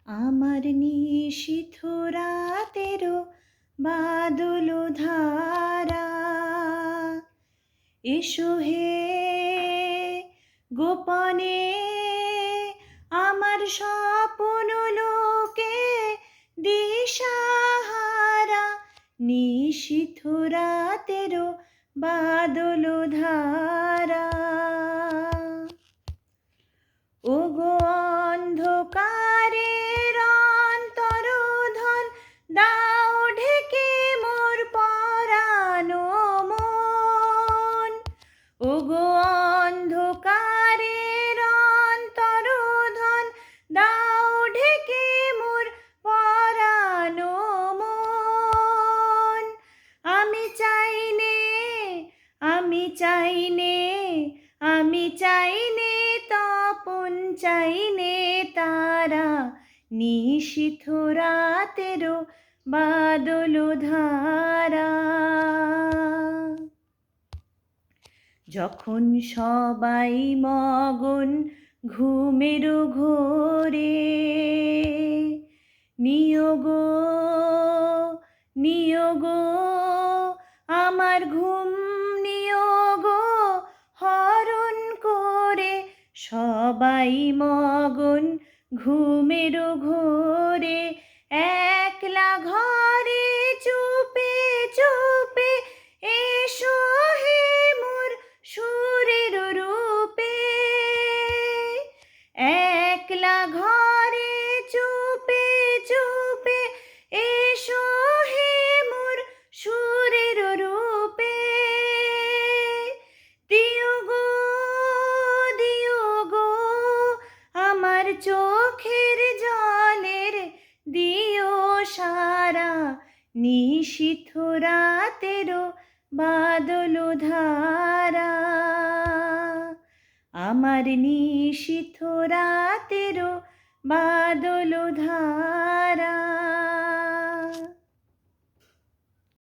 আমার নিশীথ রাতেরও বাদল ধারা, এসো হে গোপনে আমার স্বপ্ন লোকে দিশাহারা। নিশীথ রাতেরও বাদল ধারা, ওগো অন্ধকারের অন্তরোধন দাও ঢেকে মোর পরানো মন। ওগো অন্ধকারের অন্তরোধন দাও ঢেকে মোর পরানো মন। আমি চাইনে, আমি চাইনে, আমি চাইনে তপন চাইনে তারা, নিশীথ রাতেরও বাদল ধারা। যখন সবাই মগন ঘুমের ঘোরে, নিয়োগ নিয়োগ আমার ঘুম নিয়োগ হরণ করে। সবাই মগন ঘুমের ঘোরে, একলা ঘরে চুপে চুপে এসো হে মোর সুরের রূপে। একলা ঘরে চুপে চুপে এসো হে মোর সুরের রূপে। দিও গো আমার চোখের জলের দিও সারা, নিশীথ রাতেরও বাদল ধারা। আমার নিশীথ রাতেরও বাদল ধারা।